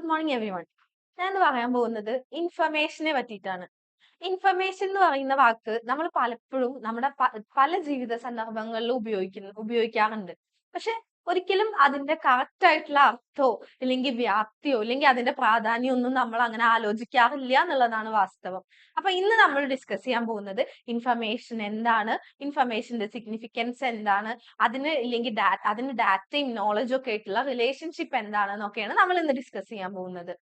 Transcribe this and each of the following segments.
Good morning every one. ഞാൻ ഇന്ന് പറയാൻ പോകുന്നത് ഇൻഫർമേഷനെ പറ്റിയിട്ടാണ്. ഇൻഫർമേഷൻ എന്ന് പറയുന്ന വാക്ക് നമ്മൾ പലപ്പോഴും നമ്മുടെ പല ജീവിത സന്ദർഭങ്ങളിലും ഉപയോഗിക്കാറുണ്ട്. പക്ഷെ ഒരിക്കലും അതിന്റെ കറക്റ്റ് ആയിട്ടുള്ള അർത്ഥമോ അല്ലെങ്കിൽ വ്യാപ്തിയോ അല്ലെങ്കിൽ അതിന്റെ പ്രാധാന്യം ഒന്നും നമ്മൾ അങ്ങനെ ആലോചിക്കാറില്ല എന്നുള്ളതാണ് വാസ്തവം. അപ്പൊ ഇന്ന് നമ്മൾ ഡിസ്കസ് ചെയ്യാൻ പോകുന്നത് ഇൻഫർമേഷൻ എന്താണ്, ഇൻഫർമേഷന്റെ സിഗ്നിഫിക്കൻസ് എന്താണ്, അതിന് ഡാറ്റയും നോളജും ഒക്കെ ആയിട്ടുള്ള റിലേഷൻഷിപ്പ് എന്താണെന്നൊക്കെയാണ് നമ്മൾ ഇന്ന് ഡിസ്കസ് ചെയ്യാൻ പോകുന്നത്.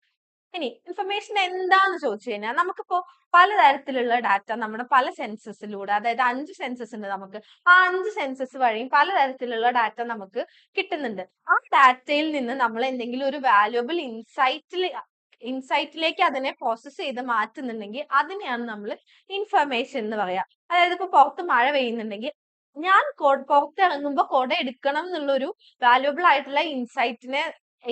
ഇനി ഇൻഫർമേഷൻ എന്താന്ന് ചോദിച്ചു കഴിഞ്ഞാൽ നമുക്കിപ്പോ പലതരത്തിലുള്ള ഡാറ്റ നമ്മുടെ പല സെൻസസിലൂടെ, അതായത് 5 സെൻസസ് ഉണ്ട് നമുക്ക്. ആ 5 സെൻസസ് വഴിയും പലതരത്തിലുള്ള ഡാറ്റ നമുക്ക് കിട്ടുന്നുണ്ട്. ആ ഡാറ്റയിൽ നിന്ന് നമ്മൾ എന്തെങ്കിലും ഒരു വാല്യുബിൾ ഇൻസൈറ്റിലേക്ക് അതിനെ പ്രോസസ് ചെയ്ത് മാറ്റുന്നുണ്ടെങ്കിൽ അതിനെയാണ് നമ്മൾ ഇൻഫർമേഷൻ എന്ന് പറയാ. അതായത് ഇപ്പൊ പുറത്ത് മഴ പെയ്യുന്നുണ്ടെങ്കിൽ ഞാൻ പുറത്ത് ഇറങ്ങുമ്പോൾ കുട എടുക്കണം എന്നുള്ളൊരു വാല്യുബിൾ ആയിട്ടുള്ള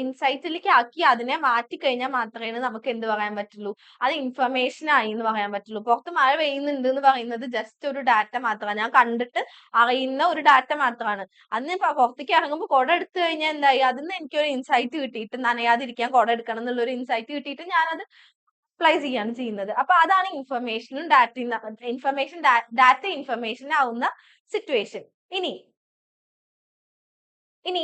ഇൻസൈറ്റിലേക്ക് ആക്കി അതിനെ മാറ്റി കഴിഞ്ഞാൽ മാത്രമേ നമുക്ക് എന്ത് പറയാൻ പറ്റുള്ളൂ, അത് ഇൻഫർമേഷൻ ആയി എന്ന് പറയാൻ പറ്റുള്ളൂ. പുറത്ത് മഴ പെയ്യുന്നുണ്ട് എന്ന് പറയുന്നത് ജസ്റ്റ് ഒരു ഡാറ്റ മാത്രമാണ്, ഞാൻ കണ്ടിട്ട് അറിയുന്ന ഒരു ഡാറ്റ മാത്രമാണ്. അന്ന് പുറത്തേക്ക് ഇറങ്ങുമ്പോൾ കുട എടുത്തു കഴിഞ്ഞാൽ എന്തായി, അതിന് എനിക്കൊരു ഇൻസൈറ്റ് കിട്ടിയിട്ട് നനയാതിരിക്കാൻ കുട എടുക്കണം എന്നുള്ള ഒരു ഇൻസൈറ്റ് കിട്ടിയിട്ട് ഞാനത് അപ്ലൈ ചെയ്യാണ് ചെയ്യുന്നത്. അപ്പൊ അതാണ് ഇൻഫർമേഷനും ഡാറ്റ ഇൻഫർമേഷൻ ആവുന്ന സിറ്റുവേഷൻ. ഇനി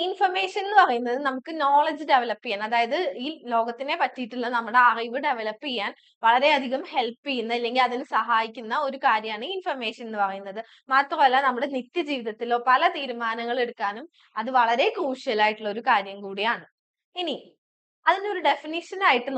ഇൻഫർമേഷൻ എന്ന് പറയുന്നത് നമുക്ക് നോളജ് ഡെവലപ്പ് ചെയ്യാൻ, അതായത് ഈ ലോകത്തിനെ പറ്റിയിട്ടുള്ള നമ്മുടെ അറിവ് ഡെവലപ്പ് ചെയ്യാൻ വളരെയധികം ഹെൽപ്പ് ചെയ്യുന്ന അല്ലെങ്കിൽ അതിന് സഹായിക്കുന്ന ഒരു കാര്യമാണ് ഇൻഫർമേഷൻ എന്ന് പറയുന്നത്. മാത്രമല്ല നമ്മുടെ നിത്യജീവിതത്തിലോ പല തീരുമാനങ്ങൾ എടുക്കാനും അത് വളരെ ക്രൂഷ്യൽ ആയിട്ടുള്ള ഒരു കാര്യം കൂടിയാണ്. ഇനി അതിന്റെ ഒരു ഡെഫിനിഷൻ ആയിട്ട്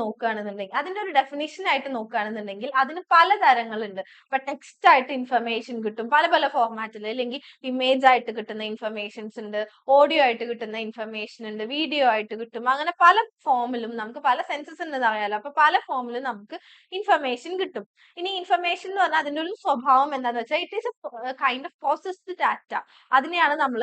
നോക്കുകയാണെന്നുണ്ടെങ്കിൽ അതിന് പല തരങ്ങളുണ്ട്. ഇപ്പൊ ടെക്സ്റ്റ് ആയിട്ട് ഇൻഫർമേഷൻ കിട്ടും പല പല ഫോർമാറ്റിൽ, അല്ലെങ്കിൽ ഇമേജ് ആയിട്ട് കിട്ടുന്ന ഇൻഫർമേഷൻസ് ഉണ്ട്, ഓഡിയോ ആയിട്ട് കിട്ടുന്ന ഇൻഫർമേഷൻ ഉണ്ട്, വീഡിയോ ആയിട്ട് കിട്ടും. അങ്ങനെ പല ഫോമിലും നമുക്ക് പല സെൻസസ് ഉണ്ടെന്ന് അറിയാലോ, അപ്പൊ പല ഫോമിലും നമുക്ക് ഇൻഫർമേഷൻ കിട്ടും. ഇനി ഇൻഫർമേഷൻ എന്ന് പറഞ്ഞാൽ അതിന്റെ ഒരു സ്വഭാവം എന്താന്ന് വെച്ചാൽ it is A kind of processed data. അതിനെയാണ് നമ്മൾ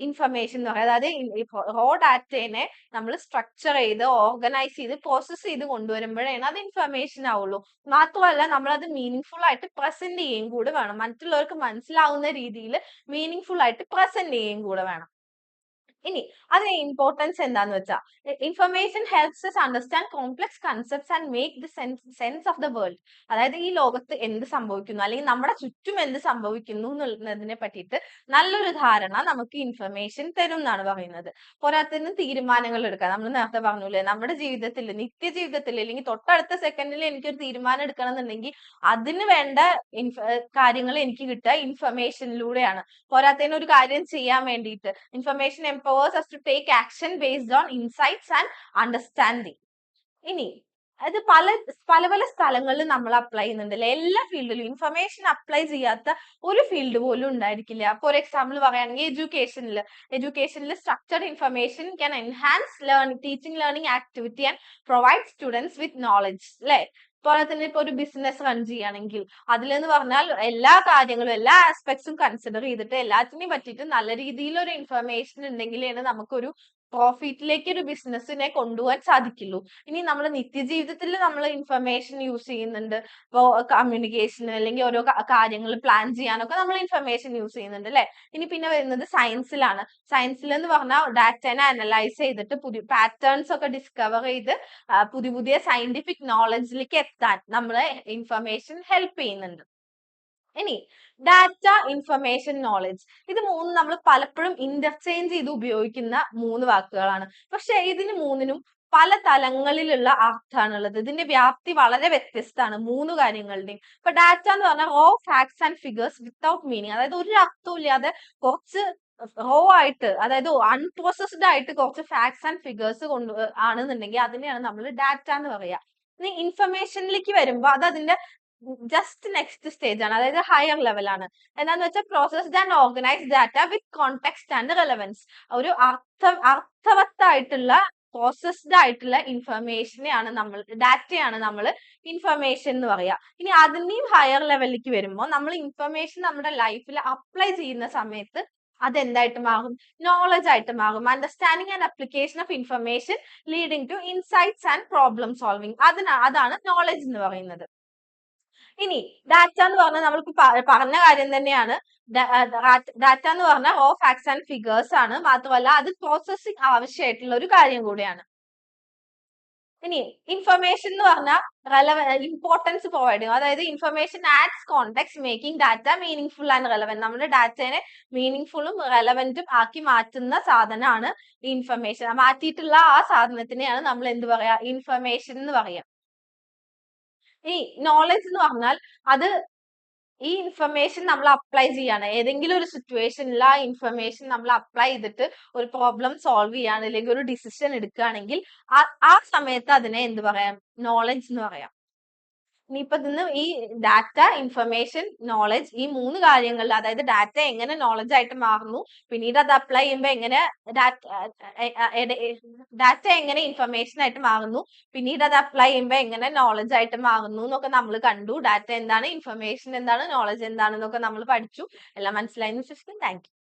ഇൻഫർമേഷൻ എന്ന് പറയുന്നത്. അതായത് റോ ഡാറ്റേനെ നമ്മൾ സ്ട്രക്ചർ ചെയ്ത് ഓർഗനൈസ് ചെയ്ത് പ്രോസസ് ചെയ്ത് കൊണ്ടുവരുമ്പോഴാണ് അത് ഇൻഫർമേഷൻ ആവുള്ളൂ. മാത്രമല്ല നമ്മൾ അത് മീനിങ് ആയിട്ട് പ്രസന്റ് ചെയ്യുകയും കൂടെ വേണം, മറ്റുള്ളവർക്ക് മനസ്സിലാവുന്ന രീതിയിൽ മീനിങ് ആയിട്ട് പ്രസന്റ് ചെയ്യുകയും കൂടെ വേണം. ഇനി അതിന്റെ ഇമ്പോർട്ടൻസ് എന്താന്ന് വെച്ചാൽ information helps us understand complex concepts and make the sense of the world. അതായത് ഈ ലോകത്ത് എന്ത് സംഭവിക്കുന്നു അല്ലെങ്കിൽ നമ്മുടെ ചുറ്റും എന്ത് സംഭവിക്കുന്നു എന്നുള്ളതിനെ പറ്റിയിട്ട് നല്ലൊരു ധാരണ നമുക്ക് ഇൻഫർമേഷൻ തരും എന്നാണ് പറയുന്നത്. പോരാത്തതിന് തീരുമാനങ്ങൾ എടുക്കാം. നമ്മൾ നേരത്തെ പറഞ്ഞില്ലേ, നമ്മുടെ ജീവിതത്തിൽ നിത്യജീവിതത്തിൽ അല്ലെങ്കിൽ തൊട്ടടുത്ത സെക്കൻഡിൽ എനിക്കൊരു തീരുമാനം എടുക്കണം എന്നുണ്ടെങ്കിൽ അതിന് വേണ്ട കാര്യങ്ങൾ എനിക്ക് കിട്ടുക ഇൻഫർമേഷനിലൂടെയാണ്. പോരാത്തതിന് ഒരു കാര്യം ചെയ്യാൻ വേണ്ടിയിട്ട് information empowers us to take action based on insights and understanding. ഇനി അത് പല പല സ്ഥലങ്ങളിലും നമ്മൾ അപ്ലൈ ചെയ്യുന്നുണ്ടല്ലേ. എല്ലാ ഫീൽഡിലും ഇൻഫർമേഷൻ അപ്ലൈ ചെയ്യാത്ത ഒരു ഫീൽഡ് പോലും ഉണ്ടായിരിക്കില്ല. ഫോർ എക്സാമ്പിൾ പറയുകയാണെങ്കിൽ എഡ്യൂക്കേഷനിൽ structured information can enhance teaching learning activity and provide students with knowledge അല്ലെ. പോലെ തന്നെ ഇപ്പൊ ഒരു ബിസിനസ് റൺ ചെയ്യുകയാണെങ്കിൽ അതിലെന്ന് പറഞ്ഞാൽ എല്ലാ കാര്യങ്ങളും എല്ലാ ആസ്പെക്ട്സും കൺസിഡർ ചെയ്തിട്ട് എല്ലാത്തിനെയും പറ്റിയിട്ട് നല്ല രീതിയിൽ ഒരു ഇൻഫർമേഷൻ ഉണ്ടെങ്കിലാണ് നമുക്കൊരു പ്രോഫിറ്റിലേക്ക് ഒരു ബിസിനസ്സിനെ കൊണ്ടുപോകാൻ സാധിക്കുള്ളൂ. ഇനി നമ്മൾ നിത്യജീവിതത്തിൽ നമ്മൾ ഇൻഫർമേഷൻ യൂസ് ചെയ്യുന്നുണ്ട്. ഇപ്പോ കമ്മ്യൂണിക്കേഷൻ അല്ലെങ്കിൽ ഓരോ കാര്യങ്ങൾ പ്ലാൻ ചെയ്യാനൊക്കെ നമ്മൾ ഇൻഫർമേഷൻ യൂസ് ചെയ്യുന്നുണ്ട് അല്ലെ. ഇനി പിന്നെ വരുന്നത് സയൻസിലാണ്. സയൻസിൽ എന്ന് പറഞ്ഞാൽ ഡാറ്റനെ അനലൈസ് ചെയ്തിട്ട് പുതിയ പാറ്റേൺസ് ഒക്കെ ഡിസ്കവർ ചെയ്ത് പുതിയ സയന്റിഫിക് നോളജിലേക്ക് എത്താൻ നമ്മളെ ഇൻഫർമേഷൻ ഹെൽപ്പ് ചെയ്യുന്നുണ്ട്. ഇനി ഡാറ്റ, ഇൻഫർമേഷൻ, നോളജ്, ഇത് മൂന്നും നമ്മൾ പലപ്പോഴും ഇന്റർചേഞ്ച് ചെയ്ത് ഉപയോഗിക്കുന്ന 3 വാക്കുകളാണ്. പക്ഷെ ഇതിന് മൂന്നിനും പല തലങ്ങളിലുള്ള അർത്ഥമാണുള്ളത്. ഇതിന്റെ വ്യാപ്തി വളരെ വ്യത്യസ്തമാണ് 3 കാര്യങ്ങളുടെയും. ഇപ്പൊ ഡാറ്റ എന്ന് പറഞ്ഞാൽ raw facts and figures without meaning, അതായത് ഒരു അർത്ഥവും ഇല്ലാതെ കുറച്ച് റോ ആയിട്ട്, അതായത് അൺപ്രോസസ്ഡ് ആയിട്ട് കുറച്ച് ഫാക്ട്സ് ആൻഡ് ഫിഗേഴ്സ് ആണെന്നുണ്ടെങ്കിൽ അതിനെയാണ് നമ്മൾ ഡാറ്റ എന്ന് പറയാ. ഇനി ഇൻഫർമേഷനിലേക്ക് വരുമ്പോൾ അത് അതിന്റെ ജസ്റ്റ് നെക്സ്റ്റ് സ്റ്റേജ് ആണ്, അതായത് ഹയർ ലെവൽ ആണ്. എന്താന്ന് വെച്ചാൽ processed and organised data with context and relevance. ഒരു അർത്ഥവത്തായിട്ടുള്ള പ്രോസസ്ഡ് ആയിട്ടുള്ള ഇൻഫർമേഷനെയാണ് ഡാറ്റയാണ് നമ്മൾ ഇൻഫർമേഷൻ എന്ന് പറയാ. ഇനി അതിന്റെയും ഹയർ ലെവലിലേക്ക് വരുമ്പോൾ നമ്മൾ ഇൻഫർമേഷൻ നമ്മുടെ ലൈഫിൽ അപ്ലൈ ചെയ്യുന്ന സമയത്ത് അതെന്തായിട്ട് മാറും, നോളജ് ആയിട്ട് മാറും. Understanding and application of information leading to insights and problem solving, അതാണ് നോളജ് എന്ന് പറയുന്നത്. ഇനി ഡാറ്റ എന്ന് പറഞ്ഞാൽ നമ്മൾക്ക് പറഞ്ഞ കാര്യം തന്നെയാണ്. ഡാറ്റ എന്ന് പറഞ്ഞാൽ റോ ഫാക്ട്സ് ആൻഡ് ഫിഗേഴ്സ് ആണ്. മാത്രമല്ല അത് പ്രോസസ്സിംഗ് ആവശ്യമായിട്ടുള്ള ഒരു കാര്യം കൂടിയാണ്. ഇനി ഇൻഫർമേഷൻ എന്ന് പറഞ്ഞാൽ ഇമ്പോർട്ടൻസ് പ്രൊവൈഡ് ചെയ്യും. അതായത് information adds context making data meaning and relevant. നമ്മുടെ ഡാറ്റയെ മീനിങ് ഫുള്ളും റെലവെന്റും ആക്കി മാറ്റുന്ന സാധനമാണ് ഇൻഫർമേഷൻ. മാറ്റിയിട്ടുള്ള ആ സാധനത്തിനെയാണ് നമ്മൾ എന്ത് പറയാ, ഇൻഫർമേഷൻ എന്ന് പറയാ. ഈ നോളജ് എന്ന് പറഞ്ഞാൽ അത് ഈ ഇൻഫർമേഷൻ നമ്മൾ അപ്ലൈ ചെയ്യാണ്. ഏതെങ്കിലും ഒരു സിറ്റുവേഷനിൽ ആ ഇൻഫർമേഷൻ നമ്മൾ അപ്ലൈ ചെയ്തിട്ട് ഒരു പ്രോബ്ലം സോൾവ് ചെയ്യാണ്, അല്ലെങ്കിൽ ഒരു ഡിസിഷൻ എടുക്കുകയാണെങ്കിൽ ആ സമയത്ത് അതിനെ എന്ത് പറയാം, നോളജ് എന്ന് പറയാം. ഇനിയിപ്പോ ഇതിന്ന് ഈ ഡാറ്റ, ഇൻഫർമേഷൻ, നോളജ്, ഈ 3 കാര്യങ്ങളിൽ, അതായത് ഡാറ്റ എങ്ങനെ നോളജ് ആയിട്ട് മാറുന്നു, പിന്നീട് അത് അപ്ലൈ ചെയ്യുമ്പോൾ എങ്ങനെ ഡാറ്റ എങ്ങനെ ഇൻഫർമേഷൻ ആയിട്ട് മാറുന്നു, പിന്നീട് അത് അപ്ലൈ ചെയ്യുമ്പോൾ എങ്ങനെ നോളജ് ആയിട്ട് മാറുന്നു എന്നൊക്കെ നമ്മൾ കണ്ടു. ഡാറ്റ എന്താണ്, ഇൻഫർമേഷൻ എന്താണ്, നോളജ് എന്താണെന്നൊക്കെ നമ്മൾ പഠിച്ചു. എല്ലാം മനസ്സിലായെന്ന് വിശ്വസിക്കുന്നു. Thank you.